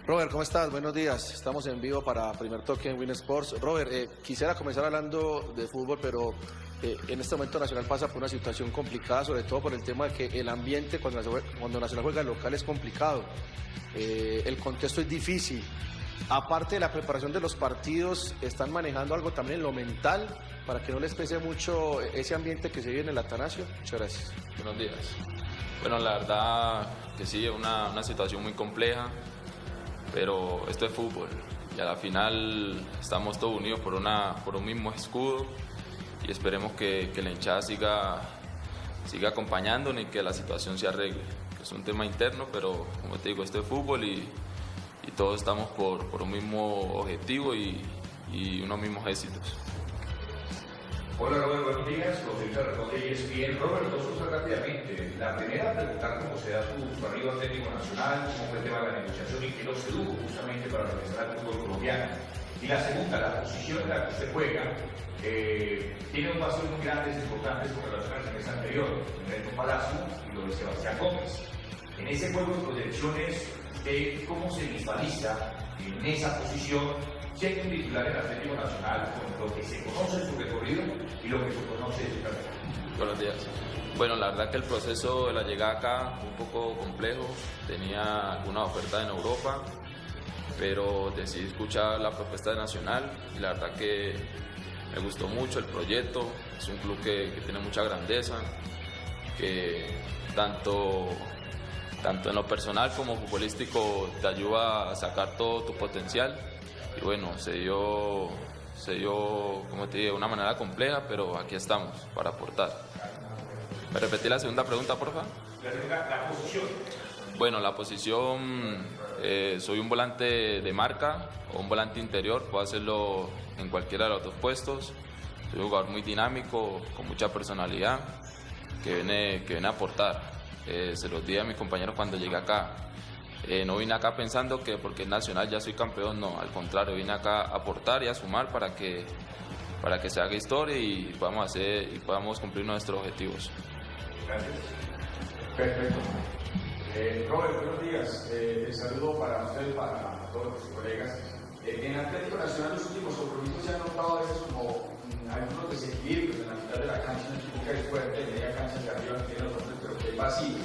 Robert, ¿cómo estás? Buenos días. Estamos en vivo para Primer Toque en Win Sports. Robert, quisiera comenzar hablando de fútbol, pero en este momento Nacional pasa por una situación complicada, sobre todo por el tema de que el ambiente cuando Nacional juega local es complicado. El contexto es difícil. Aparte de la preparación de los partidos, ¿están manejando algo también en lo mental para que no les pese mucho ese ambiente que se vive en el Atanasio? Muchas gracias. Buenos días. Bueno, la verdad que sí, es una situación muy compleja, pero esto es fútbol y a la final estamos todos unidos por un mismo escudo y esperemos que la hinchada siga acompañándonos y que la situación se arregle. Es un tema interno, pero como te digo, esto es fútbol y todos estamos por un mismo objetivo y unos mismos éxitos. Hola Robert, buenos días. José Luis Arracote y ESPN. Robert, dos cosas rápidamente. La primera, preguntar cómo se da su arribo Atlético Nacional, cómo fue el tema de la negociación y qué lo sedujo justamente para regresar al fútbol colombiano. Y la segunda, la posición en la que usted juega, tiene un paso muy grandes, importantes con relación al semestre anterior, Reto Palacio y lo de Sebastián Gómez. En ese juego de proyecciones, ¿cómo se visualiza en esa posición? Si hay un titular en Atlético Nacional con lo que se conoce de su recorrido y lo que se conoce de su carrera. Buenos días. Bueno, la verdad que el proceso de la llegada acá fue un poco complejo. Tenía algunas ofertas en Europa, pero decidí escuchar la propuesta de Nacional y la verdad que me gustó mucho el proyecto. Es un club que tiene mucha grandeza, que tanto en lo personal como futbolístico te ayuda a sacar todo tu potencial. Y bueno, se dio, como te digo, de una manera compleja, pero aquí estamos para aportar. ¿Me repetí la segunda pregunta, por favor? La posición. Bueno, la posición, soy un volante de marca o un volante interior, puedo hacerlo en cualquiera de los dos puestos. Soy un jugador muy dinámico, con mucha personalidad, que viene a aportar. Se los dije a mis compañeros cuando llegué acá. No vine acá pensando que porque es Nacional ya soy campeón, no, al contrario, vine acá a aportar y a sumar para que se haga historia y podamos cumplir nuestros objetivos. Gracias. Perfecto. Robert, buenos días. El saludo para usted y para todos los colegas. En Atlético Nacional los últimos compromisos se han notado a veces como algunos desequilibrios en la mitad de la cancha, un equipo que es fuerte, media cancha hacia arriba, que tiene los hombres, pero que es vacíos.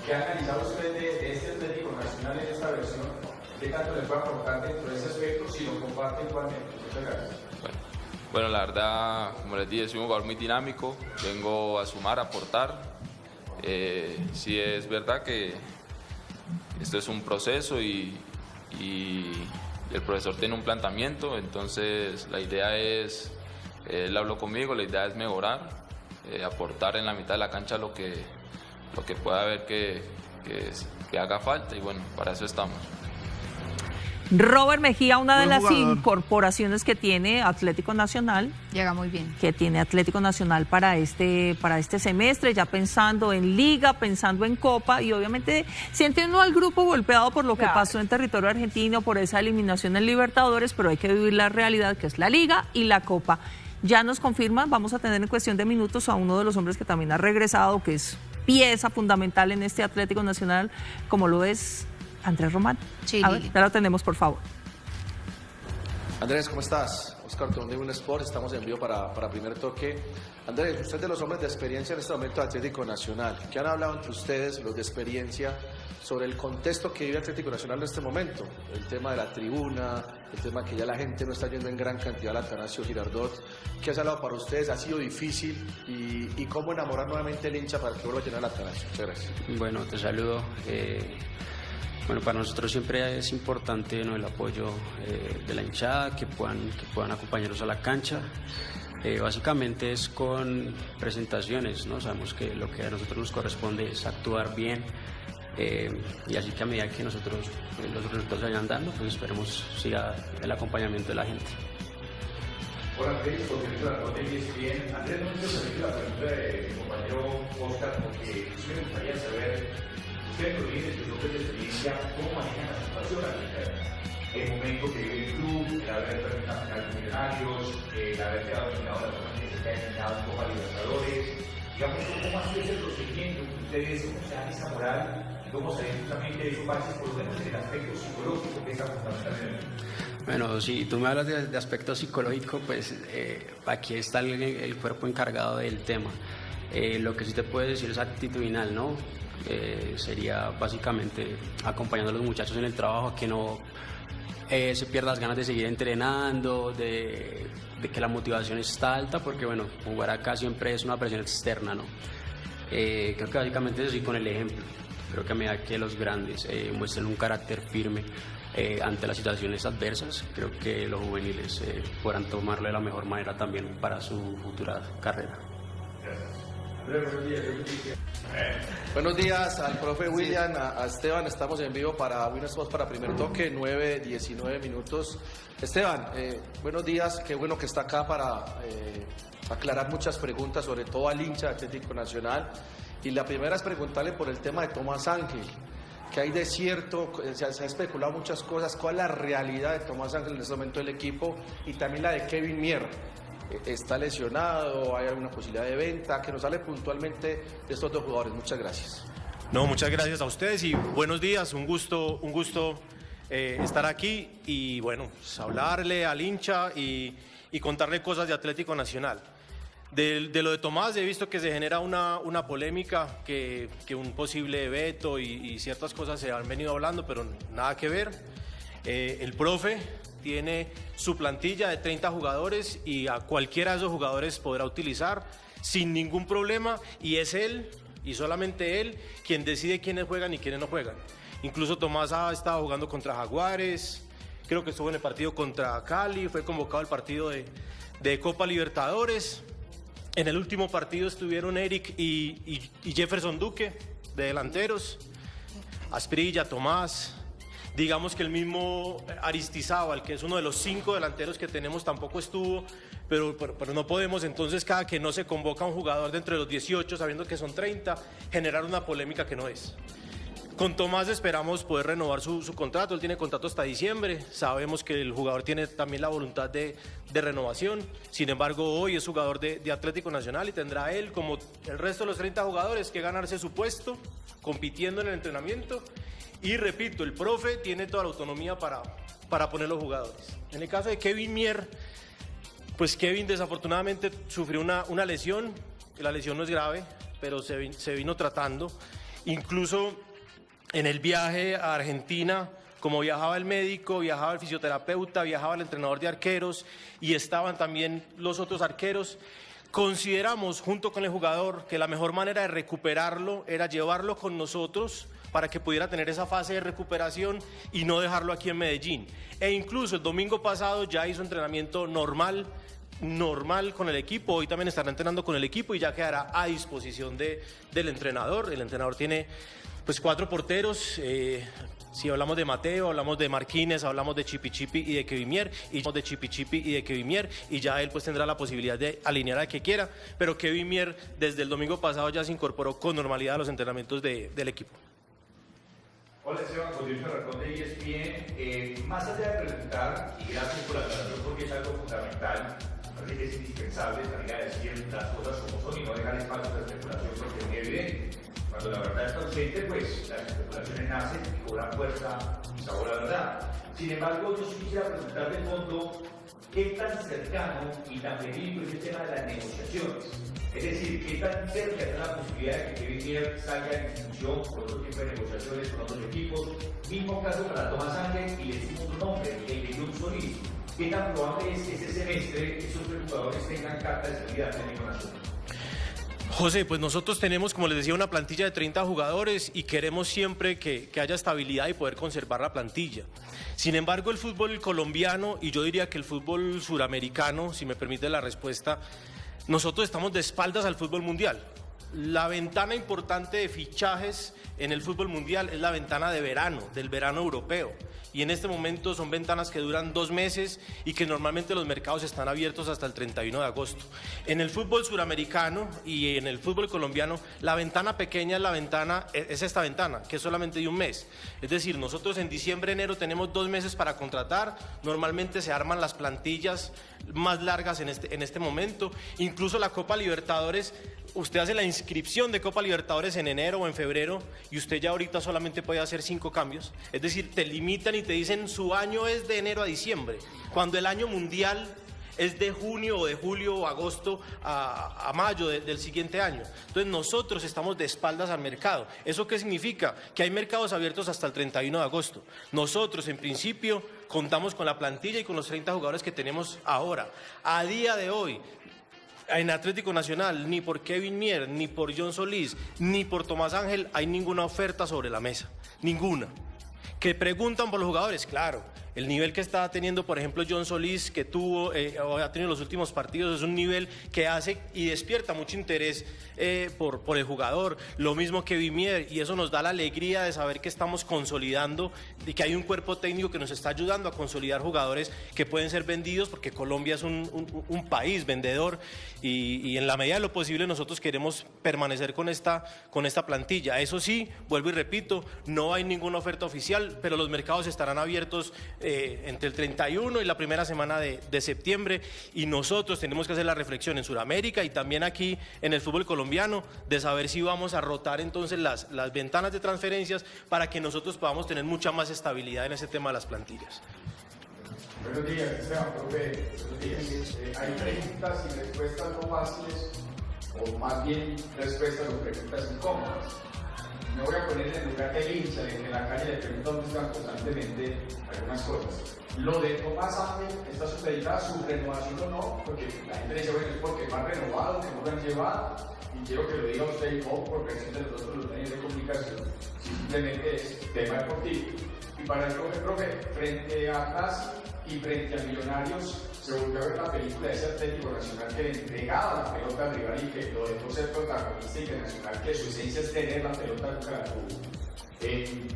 ¿Qué ha analizado usted de este Atlético Nacional en esta versión? ¿Qué tanto le puede aportar dentro de ese aspecto si lo comparte igualmente? Muchas gracias. Bueno, la verdad, como les dije, soy un jugador muy dinámico, vengo a sumar, a aportar. Sí es verdad que esto es un proceso y el profesor tiene un planteamiento, entonces la idea es, él habló conmigo, la idea es mejorar, aportar en la mitad de la cancha lo que pueda haber que haga falta y bueno, para eso estamos. Robert Mejía, una de las incorporaciones que tiene Atlético Nacional. Llega muy bien. Que tiene Atlético Nacional para este semestre, ya pensando en Liga, pensando en Copa y obviamente siente uno al grupo golpeado por lo que pasó en territorio argentino, por esa eliminación en Libertadores, pero hay que vivir la realidad que es la Liga y la Copa. Ya nos confirman, vamos a tener en cuestión de minutos a uno de los hombres que también ha regresado, que es pieza fundamental en este Atlético Nacional, como lo es Andrés Román. Sí, a ver, ya lo tenemos, por favor. Andrés, ¿cómo estás? Oscar Tondón de Win Sports, estamos en vivo para Primer Toque. Andrés, usted es de los hombres de experiencia en este momento de Atlético Nacional. ¿Qué han hablado entre ustedes, los de experiencia, sobre el contexto que vive Atlético Nacional en este momento? El tema de la tribuna, el tema que ya la gente no está yendo en gran cantidad al Atanasio Girardot. ¿Qué ha hablado para ustedes? ¿Ha sido difícil? ¿Y cómo enamorar nuevamente el hincha para que vuelva a llenar el Atanasio? Muchas gracias. Bueno, te saludo. Bueno, para nosotros siempre es importante, ¿no?, el apoyo de la hinchada, que puedan acompañarnos a la cancha. Básicamente es con presentaciones, ¿no? Sabemos que lo que a nosotros nos corresponde es actuar bien, y así que a medida que los resultados vayan dando, pues esperemos siga el acompañamiento de la gente. Hola Andrés, porque bien. Andrés, no quiero salir la pregunta de mi compañero Oscar, porque sí me gustaría saber, ustedes los líderes de grupos de experiencia, cómo manejan la situación argentina. El momento que vive el club, el haber terminado final de Millonarios, el haber quedado eliminado la forma que se queda eliminado en Copa Libertadores. Digamos, ¿cómo ha sido ese procedimiento que ustedes, cómo se dan esa moral y cómo salir justamente de esos baches, por lo menos en el aspecto psicológico, pesa fundamentalmente? Bueno, si tú me hablas de aspecto psicológico, pues aquí está el cuerpo encargado del tema. Lo que sí te puedo decir es actitudinal, ¿no? Sería básicamente acompañando a los muchachos en el trabajo, a que no se pierdan las ganas de seguir entrenando, de que la motivación está alta, porque bueno, jugar acá siempre es una presión externa, ¿no? Creo que básicamente eso sí, con el ejemplo. Creo que a medida que los grandes muestren un carácter firme ante las situaciones adversas, creo que los juveniles podrán tomarlo de la mejor manera también para su futura carrera. Buenos días al profe William, a Esteban. Estamos en vivo para Winner Sports para Primer Toque, 9:19 minutos. Esteban, buenos días, qué bueno que está acá para aclarar muchas preguntas, sobre todo al hincha Atlético Nacional. Y la primera es preguntarle por el tema de Tomás Ángel, que hay de cierto, se ha especulado muchas cosas. ¿Cuál es la realidad de Tomás Ángel en este momento del equipo? Y también la de Kevin Mier. ¿Está lesionado? ¿Hay alguna posibilidad de venta? Que nos hable puntualmente de estos dos jugadores. Muchas gracias. No, muchas gracias a ustedes y buenos días. Un gusto estar aquí y bueno, pues, hablarle al hincha y contarle cosas de Atlético Nacional. De lo de Tomás he visto que se genera una polémica, que un posible veto y ciertas cosas se han venido hablando, pero nada que ver. El profe tiene su plantilla de 30 jugadores y a cualquiera de esos jugadores podrá utilizar sin ningún problema, y es él y solamente él quien decide quiénes juegan y quiénes no juegan. Incluso Tomás ha estado jugando contra Jaguares, creo que estuvo en el partido contra Cali, fue convocado al partido de Copa Libertadores. En el último partido estuvieron Eric y Jefferson Duque de delanteros, Asprilla, Tomás. Digamos que el mismo Aristizábal, que es uno de los 5 delanteros que tenemos, tampoco estuvo, pero no podemos entonces, cada que no se convoca a un jugador de entre los 18, sabiendo que son 30, generar una polémica que no es. Con Tomás esperamos poder renovar su contrato, él tiene contrato hasta diciembre, sabemos que el jugador tiene también la voluntad de renovación, sin embargo hoy es jugador de Atlético Nacional y tendrá él, como el resto de los 30 jugadores, que ganarse su puesto, compitiendo en el entrenamiento. Y repito, el profe tiene toda la autonomía para poner los jugadores. En el caso de Kevin Mier, pues Kevin desafortunadamente sufrió una lesión, la lesión no es grave, pero se vino tratando. Incluso en el viaje a Argentina, como viajaba el médico, viajaba el fisioterapeuta, viajaba el entrenador de arqueros y estaban también los otros arqueros, consideramos junto con el jugador que la mejor manera de recuperarlo era llevarlo con nosotros para que pudiera tener esa fase de recuperación y no dejarlo aquí en Medellín. E incluso el domingo pasado ya hizo entrenamiento normal con el equipo, hoy también estará entrenando con el equipo y ya quedará a disposición del entrenador. El entrenador tiene pues 4 porteros, si hablamos de Mateo, hablamos de Marquínez, hablamos de Chipi y de Kevin Mier, y ya él pues tendrá la posibilidad de alinear al que quiera, pero Kevin Mier desde el domingo pasado ya se incorporó con normalidad a los entrenamientos del equipo. Hola Esteban, Rodrigo Racón de ESPN. Más allá de preguntar, y gracias por la aclaración porque es algo fundamental, parece que es indispensable salir a decir las cosas como son y no dejar espacio de especulación porque es muy evidente. Cuando la verdad está ausente, pues las especulaciones nacen y cobran fuerza y sabor a la verdad. Sin embargo, yo sí quisiera preguntar de fondo qué tan cercano y tan verídico es el tema de las negociaciones. Es decir, qué tan cerca está la posibilidad de que Kevin Mier salga en discusión con otro tipo de negociaciones con otros equipos. Mismo caso para Tomás Ángel y le decimos otro nombre, el de John Solís. ¿Qué tan probable es que este semestre esos 3 jugadores tengan carta de salida Atlético Nacional? José, pues nosotros tenemos, como les decía, una plantilla de 30 jugadores y queremos siempre que haya estabilidad y poder conservar la plantilla. Sin embargo, el fútbol colombiano, y yo diría que el fútbol suramericano, si me permite la respuesta, nosotros estamos de espaldas al fútbol mundial. La ventana importante de fichajes en el fútbol mundial es la ventana de verano, del verano europeo. Y en este momento son ventanas que duran 2 meses y que normalmente los mercados están abiertos hasta el 31 de agosto. En el fútbol suramericano y en el fútbol colombiano, la ventana pequeña es esta ventana, que es solamente de 1 mes. Es decir, nosotros en diciembre, enero tenemos 2 meses para contratar. Normalmente se arman las plantillas más largas en este momento. Incluso la Copa Libertadores, usted hace la inscripción de Copa Libertadores en enero o en febrero y usted ya ahorita solamente puede hacer 5 cambios. Es decir, te limitan y te dicen su año es de enero a diciembre, cuando el año mundial es de junio o de julio o agosto a mayo del siguiente año. Entonces nosotros estamos de espaldas al mercado. ¿Eso qué significa? Que hay mercados abiertos hasta el 31 de agosto. Nosotros en principio contamos con la plantilla y con los 30 jugadores que tenemos ahora. A día de hoy, en Atlético Nacional, ni por Kevin Mier, ni por John Solís, ni por Tomás Ángel hay ninguna oferta sobre la mesa. Ninguna. ¿Que preguntan por los jugadores? Claro. El nivel que está teniendo, por ejemplo, John Solís, que tuvo o ha tenido en los últimos partidos, es un nivel que hace y despierta mucho interés por el jugador. Lo mismo que Vimier, y eso nos da la alegría de saber que estamos consolidando y que hay un cuerpo técnico que nos está ayudando a consolidar jugadores que pueden ser vendidos, porque Colombia es un país vendedor y en la medida de lo posible nosotros queremos permanecer con esta plantilla. Eso sí, vuelvo y repito, no hay ninguna oferta oficial, pero los mercados estarán abiertos entre el 31 y la primera semana de septiembre, y nosotros tenemos que hacer la reflexión en Sudamérica y también aquí en el fútbol colombiano de saber si vamos a rotar entonces las ventanas de transferencias para que nosotros podamos tener mucha más estabilidad en ese tema de las plantillas. Buenos días, Esteban, profe. Buenos días. Hay preguntas y respuestas no fáciles, o más bien respuestas o preguntas incómodas. Me voy a poner en el lugar del hincha, en la calle le pregunto dónde están constantemente algunas cosas. Lo de Tomás Ángel, ¿está supeditada su renovación o no? Porque la gente dice, bueno, es porque va renovado, que no lo han llevado, y quiero que lo diga usted y poco por presión de los otros medios de comunicación. Simplemente es tema deportivo. Y para el profe, frente a Casi y frente a Millonarios, se volvió a ver la película de ese Atlético Nacional que le entregaba la pelota al rival y que lo dejó ser protagonista, y que Nacional, que su esencia es tener la pelota, nunca la tuvo.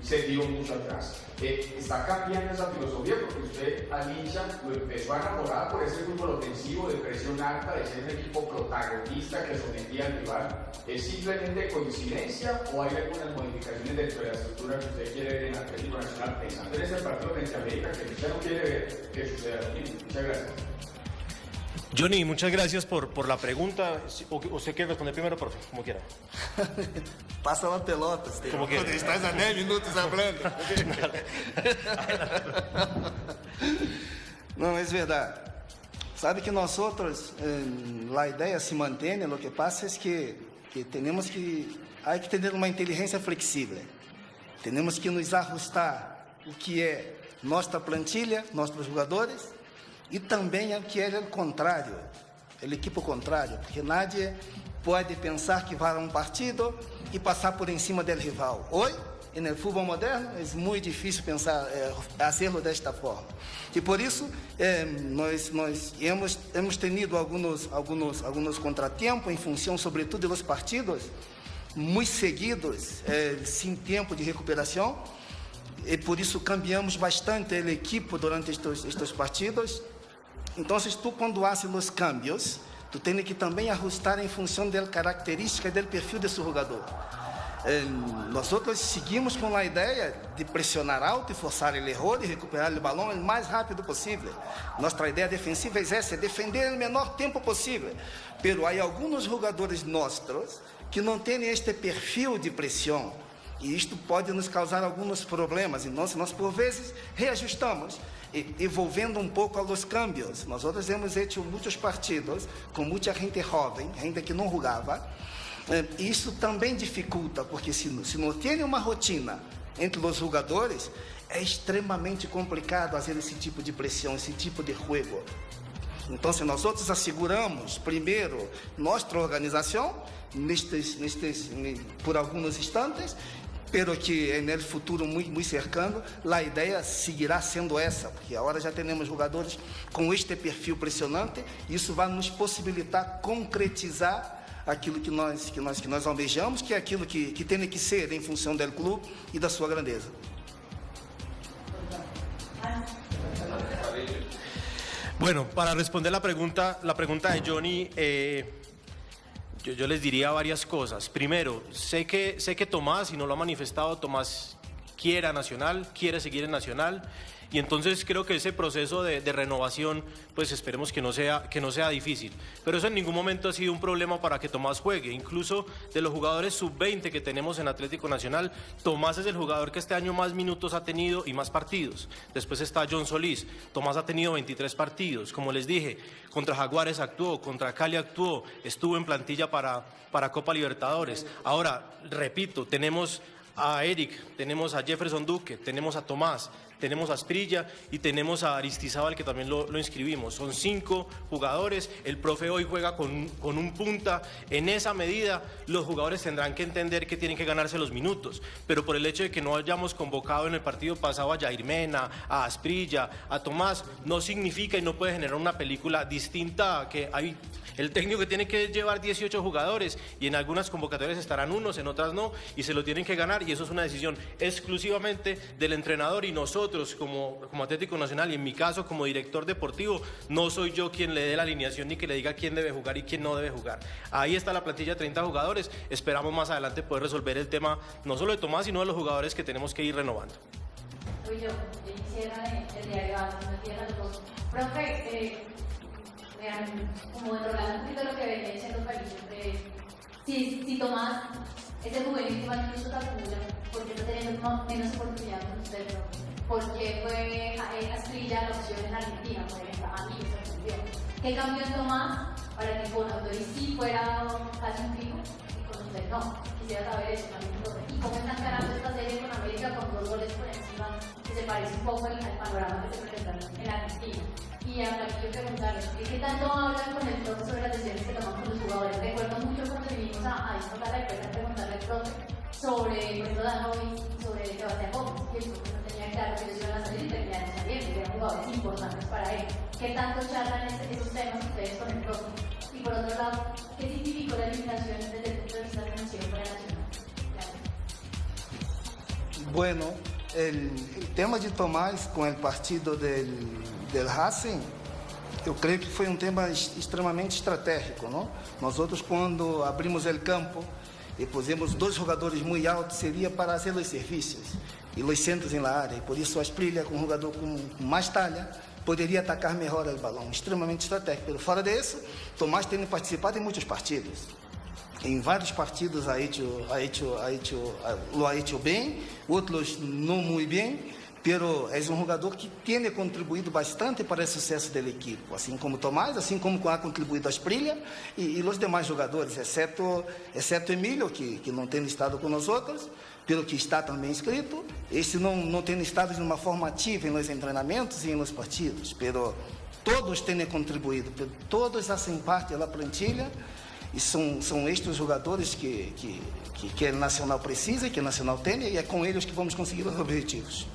Se dio mucho atrás. Está cambiando esa filosofía, porque usted al hincha lo empezó a enamorar por ese fútbol ofensivo de presión alta, de ser un equipo protagonista que sometía al rival. ¿Es simplemente coincidencia o hay algunas modificaciones dentro de la estructura que usted quiere ver en Atlético Nacional, pensando en ese partido frente a América, que usted no quiere ver que suceda lo mismo? Muchas gracias. Johnny, muchas gracias por la pregunta. ¿Usted quiere responder primero, profe? Como quiera. Pasa la pelota, Esteban. Como quiera. Estás a 10 minutos hablando. No, es verdad. Sabe que nosotros, la idea se mantiene, lo que pasa es que hay que tener una inteligencia flexible. Tenemos que nos ajustar o que é nuestra plantilla, nuestros jugadores, e também o que é o contrário, o equipo contrário, porque nadie pode pensar que vai a um partido e passar por cima do rival. Hoje, no futebol moderno, é muito difícil pensar, fazê-lo desta forma. E por isso, nós hemos tenido alguns contratempos em função, sobretudo, dos partidos muito seguidos, sem tempo de recuperação, e por isso cambiamos bastante a equipe durante estes partidos. Então, tu, quando haces os cambios, tu tens que também ajustar em função da característica e do perfil desse jogador. Nós seguimos com a ideia de pressionar alto e forçar o erro e recuperar o balão o mais rápido possível. Nossa ideia defensiva é essa, defender no menor tempo possível. Pero há alguns jogadores nossos que não têm este perfil de pressão, e isto pode nos causar alguns problemas. Então, nós por vezes reajustamos, envolvendo um pouco os cambios. Nós hemos hecho muitos partidos com muita gente jovem, gente que não jogava. Isso também dificulta, porque se não tem uma rotina entre os jogadores, é extremamente complicado fazer esse tipo de pressão, esse tipo de jogo. Então, se nós asseguramos primeiro nossa organização por alguns instantes, pero que no futuro muito cercano, a ideia seguirá sendo essa, porque agora já temos jogadores com este perfil pressionante, e isso vai nos possibilitar concretizar aquilo que nós almejamos, que é aquilo que tem que ser em função do clube e da sua grandeza. Bueno, para responder la pregunta de Johnny, yo les diría varias cosas. Primero, sé que Tomás, y no lo ha manifestado, Tomás quiere a Nacional, quiere seguir en Nacional. Y entonces creo que ese proceso de renovación, pues esperemos que no sea difícil. Pero eso en ningún momento ha sido un problema para que Tomás juegue. Incluso de los jugadores sub-20 que tenemos en Atlético Nacional, Tomás es el jugador que este año más minutos ha tenido y más partidos. Después está John Solís. Tomás ha tenido 23 partidos. Como les dije, contra Jaguares actuó, contra Cali actuó, estuvo en plantilla para Copa Libertadores. Ahora, repito, tenemos a Eric, tenemos a Jefferson Duque, tenemos a Tomás, tenemos a Asprilla y tenemos a Aristizábal, que también lo inscribimos. Son 5 jugadores, el profe hoy juega con un punta. En esa medida los jugadores tendrán que entender que tienen que ganarse los minutos, pero por el hecho de que no hayamos convocado en el partido pasado a Jair Mena, a Asprilla, a Tomás, no significa y no puede generar una película distinta a que hay el técnico que tiene que llevar 18 jugadores y en algunas convocatorias estarán unos, en otras no, y se lo tienen que ganar, y eso es una decisión exclusivamente del entrenador, y nosotros como Atlético Nacional, y en mi caso como director deportivo, no soy yo quien le dé la alineación ni que le diga quién debe jugar y quién no debe jugar. Ahí está la plantilla de 30 jugadores, esperamos más adelante poder resolver el tema no solo de Tomás, sino de los jugadores que tenemos que ir renovando. Yo quisiera el diario profe, como enrolando un poquito lo que venía diciendo Felipe, si Tomás es el juvenil que más minutos acumula, ¿por qué está teniendo menos oportunidades con usted? ¿Por qué fue Asprilla la opción en Argentina, por ejemplo? A mí me sorprendió. ¿Qué cambió en Tomás para que con Autori sí fuera casi un fijo y con usted no? Quisiera saber eso también, profe. ¿Y cómo están ganando esta serie con América con 2 goles por encima, que se parece un poco al panorama que se presenta en Argentina? Y hasta aquí yo preguntarles, ¿qué tanto hablan con el profe sobre las decisiones que toman con los jugadores? Recuerdo mucho cuando vinimos a disfrutar la empresa a preguntarle al profe sobre, por ejemplo, Danovic y sobre Sebastián Gómez, y el profe no tenía claro que ellos iban a salir y terminaron saliendo, y eran jugadores importantes para él. ¿Qué tanto charlan esos temas ustedes con el profe? Y por otro lado, ¿qué significó la eliminación desde el punto de vista financiero para Nacional? Gracias. Bueno, el tema de Tomás com o partido del Racing, eu creio que foi um tema extremamente estratégico, não? Nós outros, quando abrimos o campo e pusemos 2 jogadores muito altos, seria para fazer os serviços e os centros na área, e por isso a Asprilla, com um jogador com mais talha, poderia atacar melhor o balão, extremamente estratégico. Pero fora disso, Tomás tem participado em muitos partidos. Em vários partidos lo ha hecho bem, outros não muito bem, pero é um jogador que tem contribuído bastante para o sucesso da equipe, assim como Tomás, assim como ha contribuído a Asprilla e os demais jogadores, exceto Emílio, que não tem estado com nós outros, pelo que está também inscrito. Esse não tem estado de uma forma ativa nos treinamentos e nos partidos, pero todos têm contribuído, todos fazem parte da plantilha. E são estes jogadores que o Nacional precisa, que o Nacional tem, e é com eles que vamos conseguir os objetivos.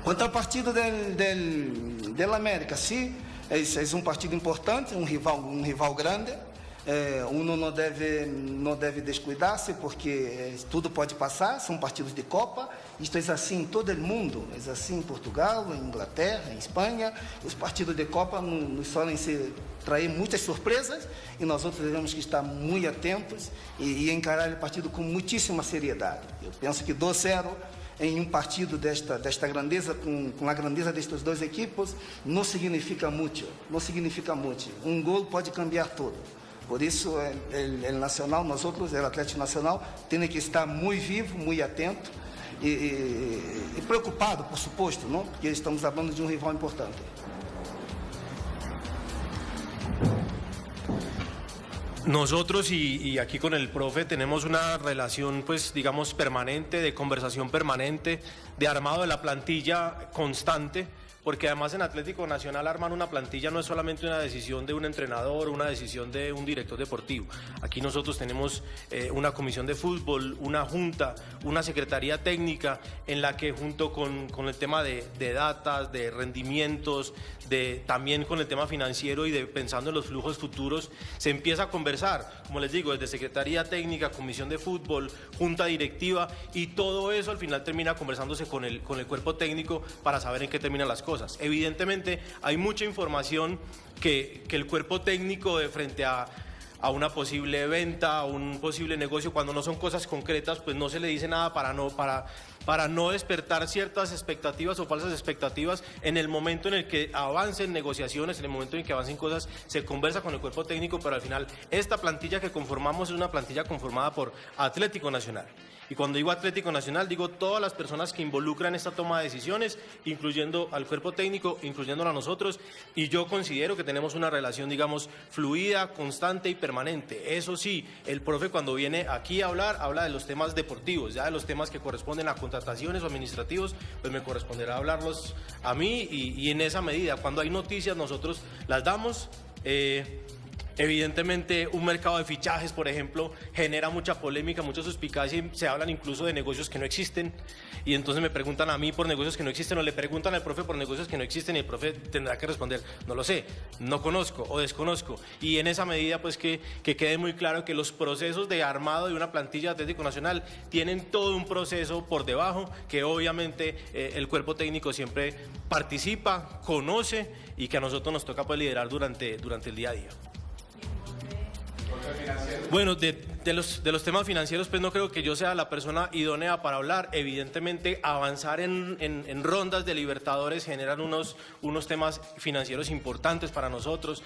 Quanto ao partido del América, sim, é um partido importante, um rival grande. Uno não deve descuidar-se, porque tudo pode passar, são partidos de Copa. Isto é assim em todo o mundo, é assim em Portugal, em Inglaterra, em Espanha. Os partidos de Copa nos solem trazer muitas surpresas e nós outros devemos que estar muito atentos e encarar o partido com muitíssima seriedade. Eu penso que 2-0 em um partido desta grandeza, com a grandeza destas 2 equipes, não significa muito. Um gol pode cambiar tudo. Por isso, o Nacional, nós outros, o Atlético Nacional, tem que estar muito vivo, muito atento e preocupado, por suposto, não? Porque estamos falando de um rival importante. Nosotros y aquí con el profe tenemos una relación, pues digamos, permanente, de conversación permanente, de armado de la plantilla constante, porque además en Atlético Nacional armar una plantilla no es solamente una decisión de un entrenador, una decisión de un director deportivo. Aquí nosotros tenemos una comisión de fútbol, una junta, una secretaría técnica en la que junto con el tema de datas, de rendimientos, también con el tema financiero y pensando en los flujos futuros, se empieza a conversar, como les digo, desde secretaría técnica, comisión de fútbol, junta directiva, y todo eso al final termina conversándose con el cuerpo técnico para saber en qué terminan las cosas. Evidentemente hay mucha información que el cuerpo técnico de frente a una posible venta, a un posible negocio, cuando no son cosas concretas, pues no se le dice nada para para no despertar ciertas expectativas o falsas expectativas. En el momento en el que avancen negociaciones, en el momento en que avancen cosas, se conversa con el cuerpo técnico, pero al final esta plantilla que conformamos es una plantilla conformada por Atlético Nacional. Y cuando digo Atlético Nacional, digo todas las personas que involucran esta toma de decisiones, incluyendo al cuerpo técnico, incluyéndolo a nosotros, y yo considero que tenemos una relación, digamos, fluida, constante y permanente. Eso sí, el profe cuando viene aquí a hablar, habla de los temas deportivos, ya de los temas que corresponden a contrataciones o administrativos, pues me corresponderá hablarlos a mí y en esa medida, cuando hay noticias nosotros las damos. Evidentemente, un mercado de fichajes, por ejemplo, genera mucha polémica, mucha suspicacia y se hablan incluso de negocios que no existen. Y entonces me preguntan a mí por negocios que no existen o le preguntan al profe por negocios que no existen y el profe tendrá que responder, no lo sé, no conozco o desconozco. Y en esa medida, pues que quede muy claro que los procesos de armado de una plantilla de Atlético Nacional tienen todo un proceso por debajo que obviamente el cuerpo técnico siempre participa, conoce y que a nosotros nos toca pues liderar durante el día a día. Bueno, de los temas financieros, pues no creo que yo sea la persona idónea para hablar. Evidentemente, avanzar en rondas de Libertadores generan unos temas financieros importantes para nosotros.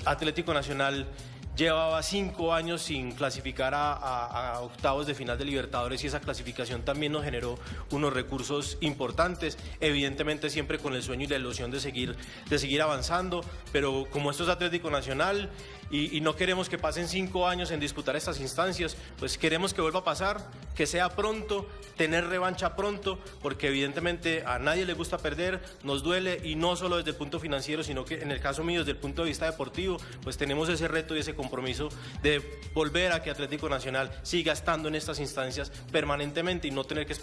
Atlético Nacional llevaba 5 años sin clasificar a octavos de final de Libertadores y esa clasificación también nos generó unos recursos importantes, evidentemente siempre con el sueño y la ilusión de seguir avanzando, pero como esto es Atlético Nacional y no queremos que pasen 5 años en disputar estas instancias, pues queremos que vuelva a pasar, que sea pronto, tener revancha pronto, porque evidentemente a nadie le gusta perder, nos duele y no solo desde el punto financiero, sino que en el caso mío desde el punto de vista deportivo, pues tenemos ese reto y ese compromiso de volver a que Atlético Nacional siga estando en estas instancias permanentemente y no tener que esperar